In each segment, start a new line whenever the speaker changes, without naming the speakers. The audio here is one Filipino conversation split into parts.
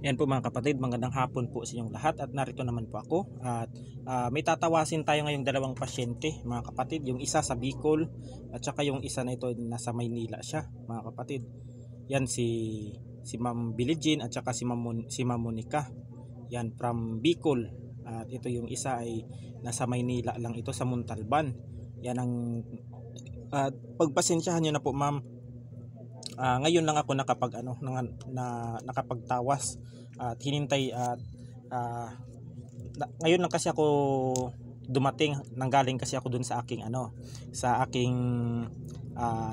Yan po mga kapatid, magandang hapon po sa inyong lahat at narito naman po ako at may tatawasin tayo ngayong dalawang pasyente mga kapatid, yung isa sa Bicol at saka yung isa na ito nasa Maynila siya mga kapatid. Yan si Ma'am Billie Jean at saka si Ma'am Monica. Yan from Bicol at ito yung isa ay nasa Maynila lang ito sa Montalban. Yan ang pagpasensyahan niyo na po ma'am. Ngayon lang ako nakapagtawas at hinintay at ngayon lang kasi ako dumating, nanggaling kasi ako dun sa aking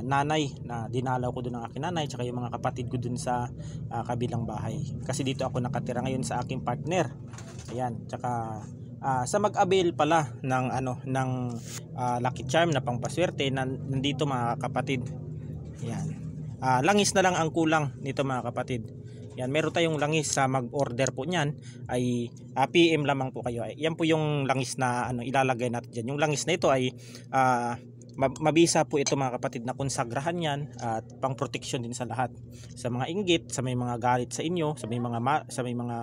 nanay, na dinalaw ko dun ng aking nanay tsaka yung mga kapatid ko dun sa kabilang bahay kasi dito ako nakatira ngayon sa aking partner. Ayan, tsaka sa mag-avail pala ng Lucky Charm na pangpaswerte nandito mga kapatid. Ayan. Langis na lang ang kulang nito mga kapatid. Yan, meron tayong langis. Sa mag-order po niyan ay PM lamang po kayo. Yan po yung langis na ilalagay natin diyan. Yung langis na ito ay mabisa po ito mga kapatid na konsagrahan yan at pang-protection din sa lahat. Sa mga inggit, sa may mga galit sa inyo, sa may mga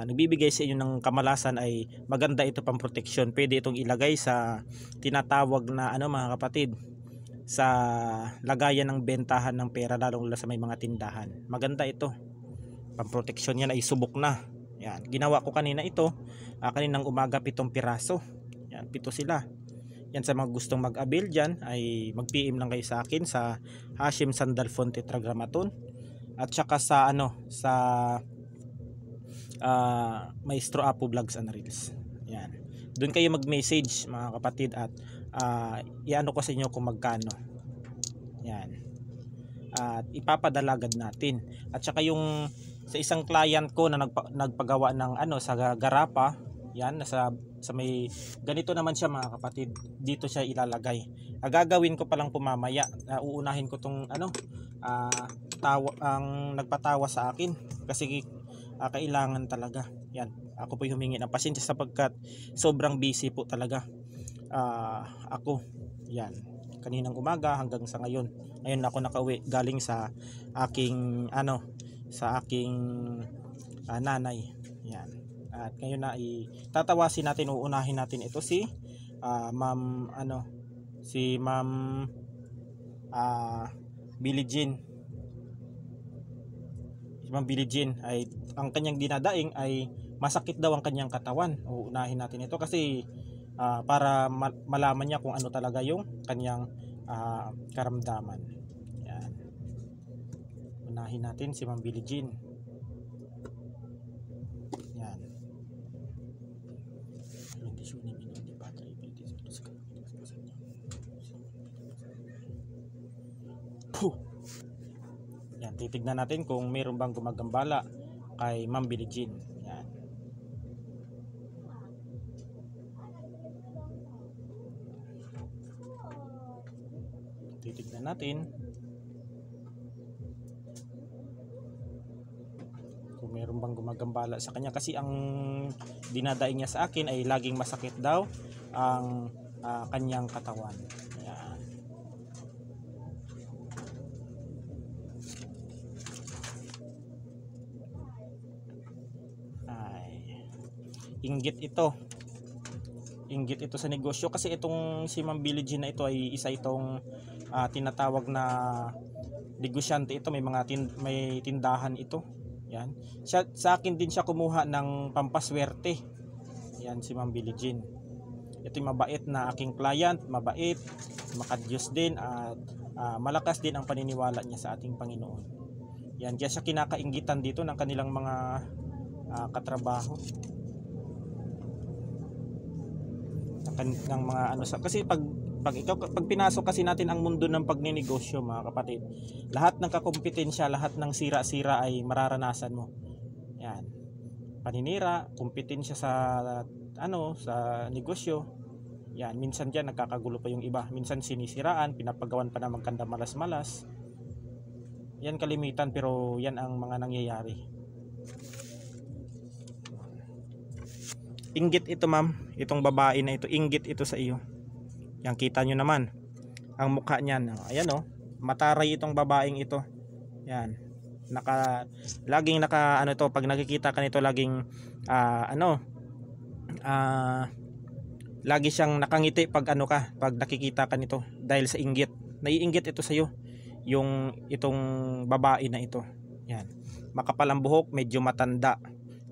nagbibigay sa inyo ng kamalasan ay maganda ito pang-protection. Pwede itong ilagay sa tinatawag na mga kapatid, sa lagayan ng bentahan ng pera, lalong sa may mga tindahan. Maganda ito. Pamproteksyon yan ay subok na. Yan, ginawa ko kanina ito. Kaninang umaga 7 piraso. Yan, 7 sila. Yan, sa mga gustong mag-avail dyan ay mag-PM lang kayo sa akin sa Hashim Sandalphon Tetragrammaton at saka sa Maestro Apo Vlogs and Reels. Yan. Doon kayo mag-message mga kapatid at iano ko sa inyo kung magkano. Yan. At ipapadalagad natin. At saka yung sa isang client ko na nagpagawa ng sa Garapa, yan, sa may ganito naman siya mga kapatid. Dito siya ilalagay. Gagawin ko pa lang pumamaya. Uunahin ko tong ang nagpatawa sa akin kasi kailangan talaga. Yan. Ako po humingi ng pasensya sapagkat sobrang busy po talaga. Ako. Yan. Kaninang umaga hanggang sa ngayon. Ngayon ako nakauwi galing sa aking nanay. Yan. At ngayon na tatawasin natin, uunahin natin ito si Ma'am Billie Jean. Si Ma'am Billie Jean ay ang kanyang dinadaing ay masakit daw ang kanyang katawan. Uunahin natin ito kasi para malaman niya kung ano talaga yung kanyang karamdaman. Yan. Unahin natin si Ma'am Billie Jean. Yan. Yan, titignan natin kung mayroon bang gumagambala kay Ma'am Billie Jean. Yan. Titignan natin kung mayroon bang gumagambala sa kanya kasi ang dinadaing niya sa akin ay laging masakit daw ang kanyang katawan. Yan. Inggit ito sa negosyo kasi itong si Ma'am Billie Jean na ito ay isa itong tinatawag na negosyante. Ito may tindahan ito. Yan. Sa akin din siya kumuha ng pampaswerte. Yan si Ma'am Billie Jean. Ito yung mabait na aking client, mabait, makadiyos din at malakas din ang paniniwala niya sa ating Panginoon. Yan, kaya siya kinakainggitan dito ng kanilang mga katrabaho. Ng mga kasi pag pinasok kasi natin ang mundo ng pagninegosyo mga kapatid, lahat ng kakompetensya, lahat ng sira-sira ay mararanasan mo. Yan. Paninira, kompetensya sa negosyo. Yan, minsan diyan nagkakagulo pa yung iba. Minsan sinisiraan, pinapagawan pa na magkanda malas-malas. Yan kalimitan pero yan ang mga nangyayari. Inggit ito ma'am, itong babae na ito, inggit ito sa iyo. Yan, kita nyo naman ang mukha niyan. Ayan mataray itong babaeng ito. Yan. Laging naka ano to, pag nakikita ka nito laging ano, lagi siyang nakangiti pag ano ka, pag nakikita ka nito dahil sa inggit. Naiinggit ito sa iyo, yung itong babae na ito. Yan. Makapal ang buhok, medyo matanda,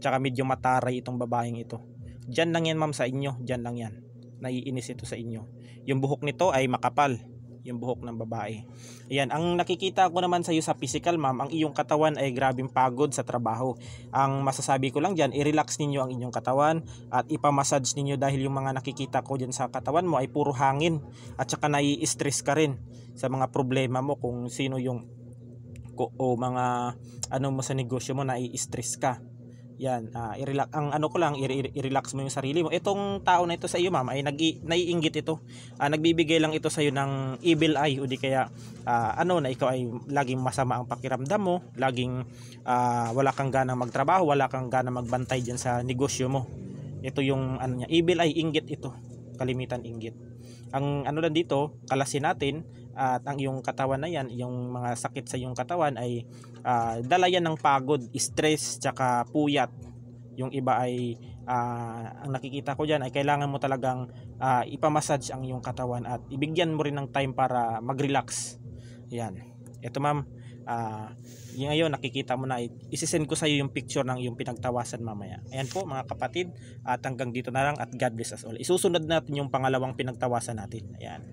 tsaka medyo mataray itong babaeng ito. Diyan lang yan ma'am sa inyo, diyan lang yan. Naiinis ito sa inyo. Yung buhok nito ay makapal, yung buhok ng babae. Ayan, ang nakikita ko naman sa iyo sa physical ma'am, ang iyong katawan ay grabing pagod sa trabaho. Ang masasabi ko lang diyan, i-relax ninyo ang inyong katawan at ipamassage ninyo dahil yung mga nakikita ko diyan sa katawan mo ay puro hangin at saka nai-stress ka rin sa mga problema mo kung sino yung o mga ano mo sa negosyo mo, nai-stress ka. Yan, i-relax, ang ano ko lang, i-relax mo yung sarili mo. Itong tao na ito sa iyo ma'am ay naiinggit ito. Nagbibigay lang ito sa iyo ng evil eye o di kaya ano na ikaw ay laging masama ang pakiramdam mo, laging wala kang ganang magtrabaho, wala kang ganang magbantay diyan sa negosyo mo. Ito yung ano niya, evil eye, inggit ito. Kalimitan inggit. Ang ano lang dito, kalasin natin at ang iyong katawan na yan, yung mga sakit sa iyong katawan ay dala yan ng pagod, stress, tsaka puyat. Yung iba ay ang nakikita ko dyan ay kailangan mo talagang ipamassage ang iyong katawan at ibigyan mo rin ng time para mag-relax. Yan. Ito ma'am, yung ngayon nakikita mo na, isisend ko sa iyo yung picture ng yung pinagtawasan mamaya. Ayan po mga kapatid, at hanggang dito na lang at God bless us all. Isusunod natin yung pangalawang pinagtawasan natin. Ayan.